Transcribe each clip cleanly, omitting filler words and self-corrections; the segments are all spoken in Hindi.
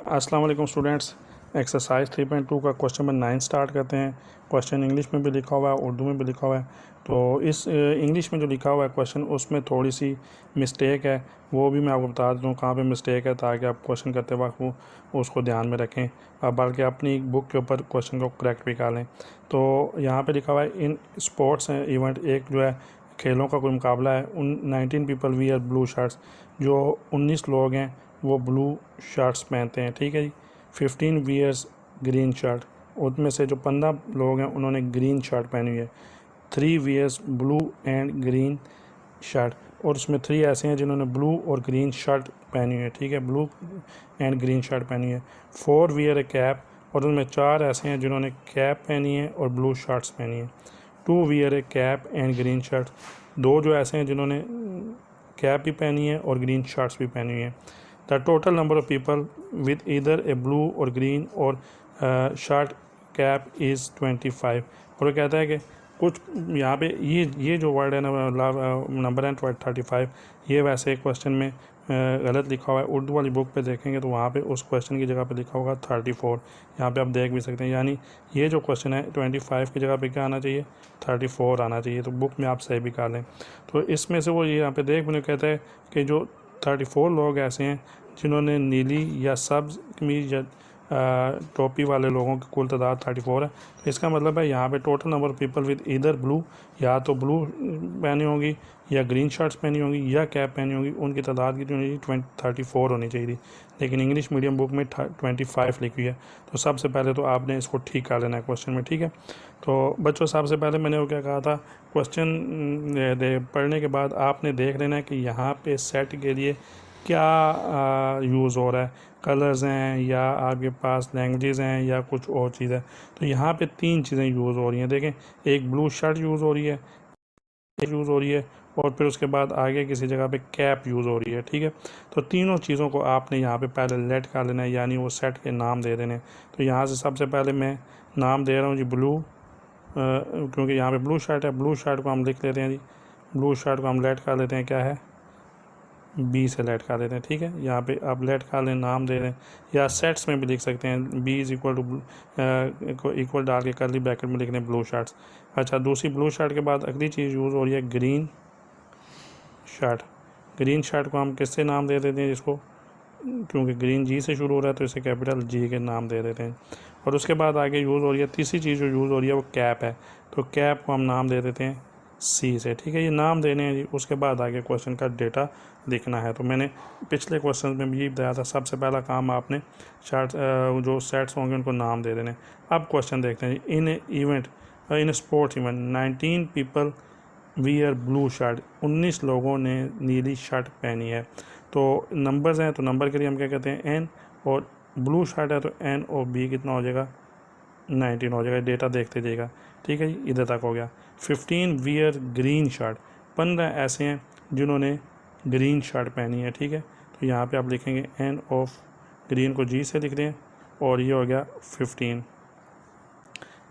अस्सलाम वालेकुम स्टूडेंट्स। एक्सरसाइज 3.2 का क्वेश्चन नंबर 9 स्टार्ट करते हैं। क्वेश्चन इंग्लिश में भी लिखा हुआ है, उर्दू में भी लिखा हुआ है। तो इस इंग्लिश में जो लिखा हुआ है क्वेश्चन, उसमें थोड़ी सी मिस्टेक है, वो भी मैं आपको बता दूँ कहाँ पे मिस्टेक है, ताकि आप क्वेश्चन करते वक्त वो उसको ध्यान में रखें और बल्कि अपनी बुक के ऊपर क्वेश्चन को करेक्ट भी कर लें। तो यहाँ पर लिखा हुआ है इन स्पोर्ट्स इवेंट, एक जो है खेलों का कोई मुकाबला है। 19 पीपल वियर ब्लू शर्ट्स, जो 19 लोग हैं वो ब्लू शर्ट्स पहनते हैं। ठीक है जी। 15 वियर्स ग्रीन शर्ट, उनमें से जो 15 लोग हैं उन्होंने ग्रीन शर्ट पहनी हुई है। 3 wears blue and green shirt, और उसमें 3 ऐसे हैं जिन्होंने ब्लू और ग्रीन शर्ट पहनी हुई है। ठीक है, ब्लू एंड ग्रीन शर्ट पहनी है। 4 वियर ए कैप, और उनमें 4 ऐसे हैं जिन्होंने कैप पहनी है और ब्लू शर्ट्स पहनी है। 2 wear A cap and green shirt, 2 जो ऐसे हैं जिन्होंने कैप भी पहनी है और ग्रीन शर्ट्स भी पहनी हुई है। The total number of people with either A blue और ग्रीन और शर्ट कैप इज़ 25। और वो कहता है कि कुछ यहाँ पे ये जो वर्ड है ना, नंबर है 35, ये वैसे क्वेश्चन में गलत लिखा हुआ है। उर्दू वाली बुक पे देखेंगे तो वहाँ पे उस क्वेश्चन की जगह पे लिखा होगा 34। यहाँ पे आप देख भी सकते हैं, यानी ये जो क्वेश्चन है 25 की जगह पे क्या आना चाहिए, 34 आना चाहिए। तो बुक में आप सही भी कर लें। तो इसमें से वो ये यहाँ पे देख मुझे कहता है कि जो 34 लोग ऐसे हैं जिन्होंने नीली या सब्ज़ कमीज या टोपी वाले लोगों की कुल तादाद 34 है। तो इसका मतलब है यहाँ पे total number of people with either blue, या तो ब्लू पहनी होगी या ग्रीन शर्ट्स पहनी होंगी या कैप पहनी होगी, उनकी तादाद कितनी होनी चाहिए, 34 होनी चाहिए थी। लेकिन इंग्लिश मीडियम बुक में 25 लिखी है। तो सबसे पहले तो आपने इसको ठीक कर लेना है क्वेश्चन में। ठीक है, तो बच्चों सबसे पहले मैंने वो क्या कहा था, क्वेश्चन पढ़ने के बाद आपने देख लेना है कि यहाँ पे सेट के लिए क्या यूज़ हो रहा है, कलर्स हैं या आपके पास लैंग्वेजेस हैं या कुछ और चीज़ है। तो यहाँ पे 3 चीज़ें यूज़ हो रही हैं। देखें, एक ब्लू शर्ट यूज़ हो रही है, और फिर उसके बाद आगे किसी जगह पे कैप यूज़ हो रही है। ठीक है, तो तीनों चीज़ों को आपने यहाँ पे पहले लेट कर लेना है, यानी वो सेट के नाम दे देने। तो यहाँ से सबसे पहले मैं नाम दे रहा हूँ जी ब्लू, क्योंकि यहाँ पे ब्लू शर्ट है, ब्लू शर्ट को हम लिख लेते हैं जी, ब्लू शर्ट को हम लेट कर लेते हैं, क्या है, बी से लेट कर देते हैं। ठीक है, यहाँ पे आप लेट कर लें, नाम दे दें, या सेट्स में भी लिख सकते हैं, B is equal to equal डाल के करली ब्रैकेट में लिख दें ब्लू शर्ट्स। अच्छा, दूसरी ब्लू शर्ट के बाद अगली चीज़ यूज़ हो रही है ग्रीन शर्ट। ग्रीन शर्ट को हम किससे नाम दे देते हैं इसको, क्योंकि ग्रीन जी से शुरू हो रहा है तो इसे कैपिटल जी के नाम दे देते हैं। और उसके बाद आगे यूज़ हो रही है तीसरी चीज़ जो यूज़ हो रही है वो कैप है। तो कैप को हम नाम दे देते हैं सी से। ठीक है, ये नाम देने हैं जी। उसके बाद आगे क्वेश्चन का डेटा लिखना है। तो मैंने पिछले क्वेश्चन में भी बताया था, सबसे पहला काम आपने चार्ट जो सेट्स होंगे उनको नाम दे देने। अब क्वेश्चन देखते हैं जी। In event, in sports event 19 people wear blue shirt, 19 लोगों ने नीली शर्ट पहनी है। तो नंबर्स हैं, तो नंबर के लिए हम क्या कहते हैं, एन, और ब्लू शर्ट है तो एन और बी कितना हो जाएगा, 19 हो जाएगा। डेटा देखते जाइएगा। ठीक है जी, इधर तक हो गया। 15 वियर ग्रीन शर्ट, 15 ऐसे हैं जिन्होंने ग्रीन शर्ट पहनी है। ठीक है, तो यहाँ पे आप लिखेंगे एन ऑफ ग्रीन को जी से लिख दें, और ये हो गया 15।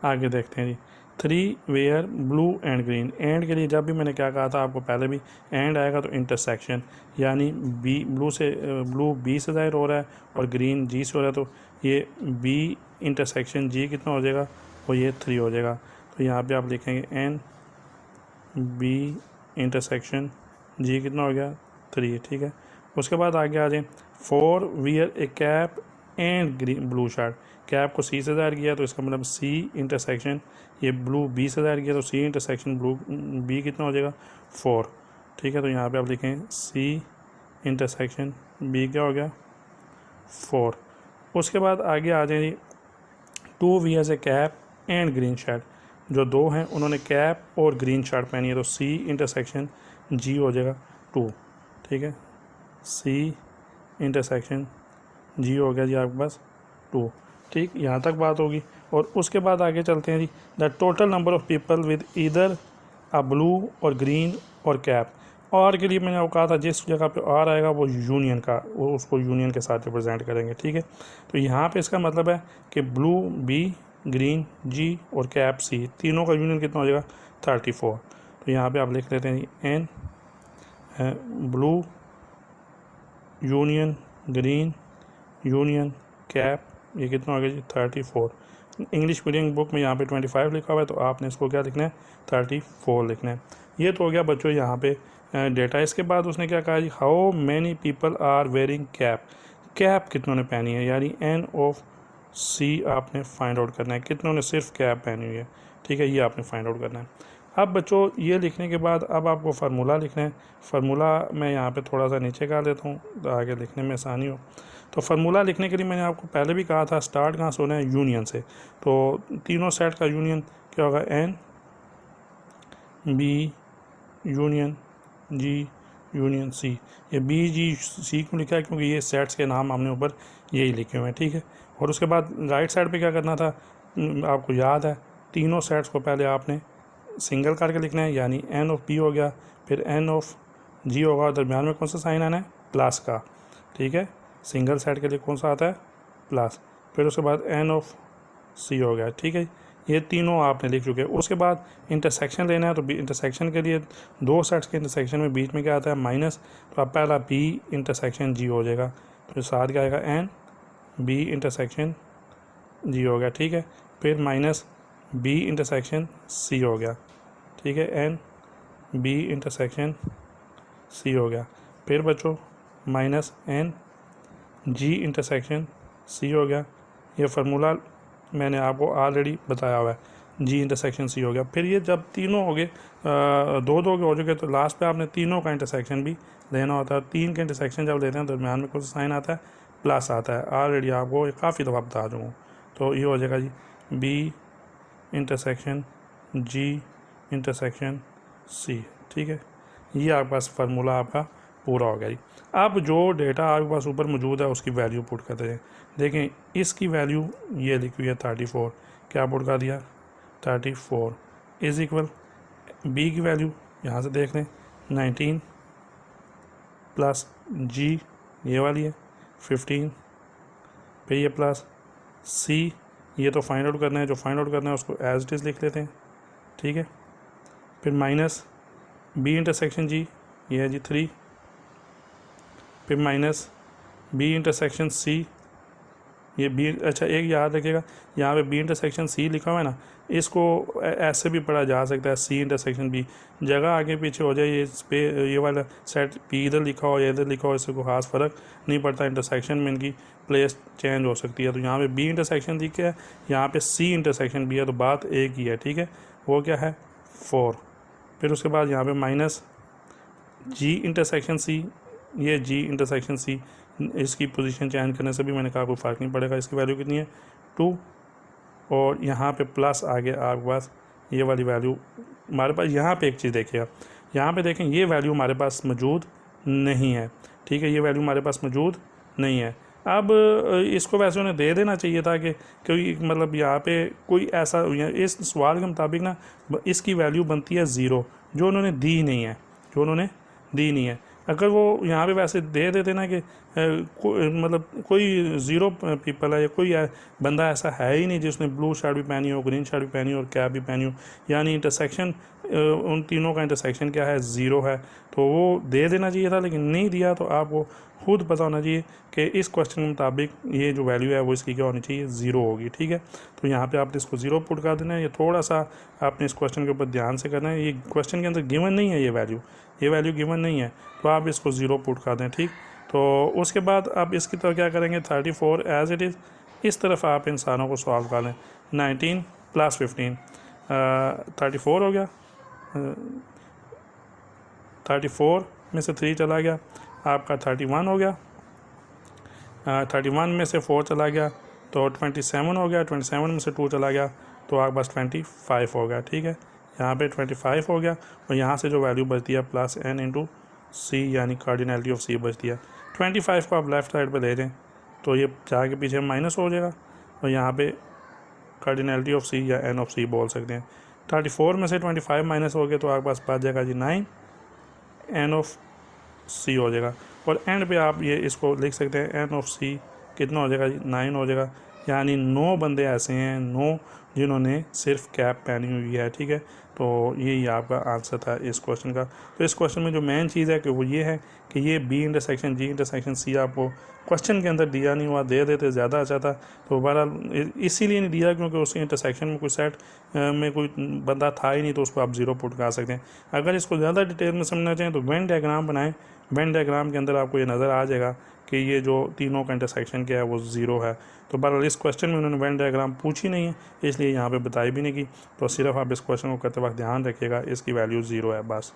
आगे देखते हैं जी। 3 wear blue and green, and के लिए जब भी मैंने क्या कहा था आपको पहले भी, एंड आएगा तो इंटरसेक्शन, यानी बी ब्लू बी से ज़ाहिर हो रहा है और ग्रीन जी से हो रहा है, तो ये बी इंटरसेक्शन जी कितना हो जाएगा, और ये 3 हो जाएगा। तो यहाँ पे आप लिखेंगे एन बी इंटरसेक्शन जी कितना हो गया, 3। ठीक है, उसके बाद आगे आ जाए। 4 wear A cap and green blue shirt, cap को सी से ज़ाहिर किया तो इसका मतलब सी इंटरसेक्शन, ये ब्लू बी से ज़ाहिर किया तो सी इंटरसेक्शन ब्लू बी कितना हो जाएगा, 4। ठीक है, तो यहाँ पे आप लिखें सी इंटरसेक्शन बी क्या हो गया, 4। उसके बाद आगे आ जाए। 2 wears a cap and green shirt, जो 2 हैं उन्होंने कैप और ग्रीन शर्ट पहनी है, तो सी इंटरसेक्शन जी हो जाएगा 2। ठीक है, सी इंटरसेक्शन जी हो गया जी आपके पास 2। ठीक, यहाँ तक बात होगी। और उसके बाद आगे चलते हैं जी। The total number of people with either a blue और ग्रीन और कैप, और के लिए मैंने आपको कहा था जिस जगह पे और आएगा वो यूनियन का, वो उसको यूनियन के साथ रिप्रेजेंट करेंगे। ठीक है, तो यहाँ पे इसका मतलब है कि ब्लू बी, ग्रीन जी और कैप सी, तीनों का यूनियन कितना हो जाएगा, 34। तो यहाँ पे आप लिख लेते हैं N blue union green union cap, ये कितना हो गया जी 34। इंग्लिश मीडियम बुक में यहाँ पे 25 लिखा हुआ है, तो आपने इसको क्या लिखना है 34 लिखना है। ये तो हो गया बच्चों यहाँ पे डेटा। इसके बाद उसने क्या कहा जी, how many people are wearing cap, cap कितनों ने पहनी है, यानी एन ऑफ सी आपने फाइंड आउट करना है, कितनों ने सिर्फ कैप पहनी हुई है, ठीक है, ये आपने फाइंड आउट करना है। अब बच्चों ये लिखने के बाद अब आपको फार्मूला लिखना है। फार्मूला मैं यहाँ पे थोड़ा सा नीचे कर देता हूँ तो आगे लिखने में आसानी हो। तो फार्मूला लिखने के लिए मैंने आपको पहले भी कहा था स्टार्ट कहाँ से होना है, यूनियन से। तो तीनों सेट का यूनियन क्या होगा, एन बी यूनियन जी यूनियन सी। ये बी जी सी क्यों लिखा है, क्योंकि ये सेट्स के नाम हमने ऊपर यही लिखे हुए हैं, ठीक है। और उसके बाद राइट साइड पे क्या करना था, आपको याद है, तीनों सेट्स को पहले आपने सिंगल करके लिखना है, यानी एन ऑफ बी हो गया, फिर एन ऑफ जी होगा, और दरम्यान में कौन सा साइन आना है, प्लस का, ठीक है। सिंगल सेट के लिए कौन सा आता है, प्लस। फिर उसके बाद एन ऑफ सी हो गया, ठीक है। ये तीनों आपने लिख चुके हैं। उसके बाद इंटरसेक्शन लेना है, तो इंटरसेक्शन के लिए दो सेट्स के इंटरसेक्शन में बीच में क्या आता है, माइनस, तो अब पहला बी इंटरसेक्शन जी हो जाएगा, तो साथ क्या आएगा, एन बी इंटरसेक्शन जी हो गया, ठीक है। फिर माइनस बी इंटरसेक्शन सी हो गया, ठीक है, एन बी इंटरसेक्शन सी हो गया। फिर बच्चों minus N G intersection C हो गया। ये फार्मूला मैंने आपको ऑलरेडी बताया हुआ है, जी इंटरसेक्शन सी हो गया। फिर ये जब तीनों हो गए, दो दो के हो चुके, तो लास्ट पे आपने तीनों का इंटरसेक्शन भी लेना होता है। तीन के इंटरसेक्शन जब लेते हैं दरम्यान में कौन सा साइन आता है, प्लस आता है। ऑलरेडी आपको काफ़ी दफ़ा बता दूँगा। तो ये हो जाएगा G B intersection G intersection C, ठीक है। ये आपके पास फार्मूला आपका पूरा हो गया जी। अब जो डेटा आपके पास ऊपर मौजूद है उसकी वैल्यू पुट करते हैं। देखें इसकी वैल्यू ये लिखी हुई है 34, क्या पुट कर दिया 34 इज़ इक्वल, बी की वैल्यू यहाँ से देख लें 19 प्लस जी ये वाली है 15, फिर ये प्लस सी, ये तो फाइंड आउट करना है, जो फाइंड आउट करना है उसको एज इट इज़ लिख लेते हैं, ठीक है। फिर माइनस बी इंटरसेक्शन जी, ये है जी 3, फिर माइनस बी इंटरसेक्शन सी, ये बी, अच्छा एक याद रखिएगा, यहाँ पे बी इंटरसेक्शन सी लिखा हुआ है ना, इसको ऐसे भी पढ़ा जा सकता है, सी इंटरसेक्शन बी, जगह आगे पीछे हो जाए, ये वाला सेट बी इधर लिखा हो या इधर लिखा हो, इससे कोई खास फ़र्क नहीं पड़ता, इंटरसेक्शन में इनकी प्लेस चेंज हो सकती है। तो यहाँ पे बी इंटरसेक्शन लिखा है, यहाँ पे सी इंटरसेक्शन भी है, तो बात एक ही है, ठीक है। वो क्या है 4। फिर उसके बाद यहाँ पे माइनस जी इंटरसेक्शन सी, ये जी इंटरसेक्शन सी, इसकी पोजीशन चेंज करने से भी मैंने कहा कोई फ़र्क नहीं पड़ेगा। इसकी वैल्यू कितनी है 2, और यहाँ पे प्लस आ गया आपके पास ये वाली वैल्यू। हमारे पास यहाँ पे एक चीज़ देखिएगा, यहाँ पे देखें ये वैल्यू हमारे पास मौजूद नहीं है, ठीक है, ये वैल्यू हमारे पास मौजूद नहीं है। अब इसको वैसे उन्हें दे देना चाहिए था कि कोई मतलब यहाँ पे कोई ऐसा, इस सवाल के मुताबिक ना इसकी वैल्यू बनती है 0, जो उन्होंने दी नहीं है, जो उन्होंने दी नहीं है। अगर वो यहाँ पे वैसे दे देते ना कि मतलब कोई 0 पीपल है या कोई बंदा ऐसा है ही नहीं जिसने ब्लू शर्ट भी पहनी हो, ग्रीन शर्ट भी पहनी हो और कैप भी पहनी हो, यानी इंटरसेक्शन उन तीनों का इंटरसेक्शन क्या है 0 है, तो वो दे देना चाहिए था, लेकिन नहीं दिया। तो आपको खुद पता होना चाहिए कि इस क्वेश्चन के मुताबिक ये जो वैल्यू है वो इसकी क्या होनी चाहिए 0 होगी, ठीक है। तो यहाँ पे आपने इसको 0 पुट कर देना है। ये थोड़ा सा आपने इस क्वेश्चन के ऊपर ध्यान से करना है, ये क्वेश्चन के अंदर गिवन नहीं है, ये वैल्यू गिवन नहीं है, तो आप इसको 0 पुट कर दें, ठीक। तो उसके बाद आप इसकी तरफ क्या करेंगे 34 एज इट इज़, इस तरफ आप इंसानों को सॉल्व कर लें। 19 प्लस 15 34 हो गया, 34 में से 3 चला गया आपका 31 हो गया, 31 में से 4 चला गया तो 27 हो गया, 27 में से 2 चला गया तो आपके पास 25 हो गया, ठीक है। यहाँ पे 25 हो गया, और यहाँ से जो वैल्यू बचती है प्लस n इंटू सी, यानी कार्डिनलिटी ऑफ सी बचती है। 25 को आप लेफ़्ट साइड पे ले दें तो ये जाके पीछे माइनस हो जाएगा, और यहाँ पे कार्डिनलिटी ऑफ सी या n ऑफ सी बोल सकते हैं। 34 में से 25 माइनस हो गया तो आपके पास बच जाएगा जी 9 n ऑफ सी हो जाएगा, और एंड पे आप ये इसको लिख सकते हैं n ऑफ सी कितना हो जाएगा जी 9 हो जाएगा। यानी 9 बंदे ऐसे हैं, 9 जिन्होंने सिर्फ कैप पहनी हुई है, ठीक है। तो यही आपका आंसर था इस क्वेश्चन का। तो इस क्वेश्चन में जो मेन चीज़ है कि वो ये है कि ये B intersection G intersection C आपको क्वेश्चन के अंदर दिया नहीं हुआ, दे देते ज़्यादा अच्छा था। तो बहरहाल इसीलिए नहीं दिया क्योंकि उसके इंटरसेक्शन में कोई सेट में कोई बंदा था ही नहीं, तो उसको आप ज़ीरो पुट कर सकते हैं। अगर इसको ज़्यादा डिटेल में समझना चाहें तो वेन डायग्राम बनाएं। वेन डायग्राम के अंदर आपको ये नज़र आ जाएगा कि ये जो तीनों का इंटरसेक्शन क्या है वो ज़ीरो है। तो बहरहाल इस क्वेश्चन में उन्होंने वेन डायग्राम पूछी नहीं है, इसलिए यहाँ पे बताई भी नहीं की। तो सिर्फ आप इस क्वेश्चन को करते वक्त ध्यान रखिएगा इसकी वैल्यू ज़ीरो है बस।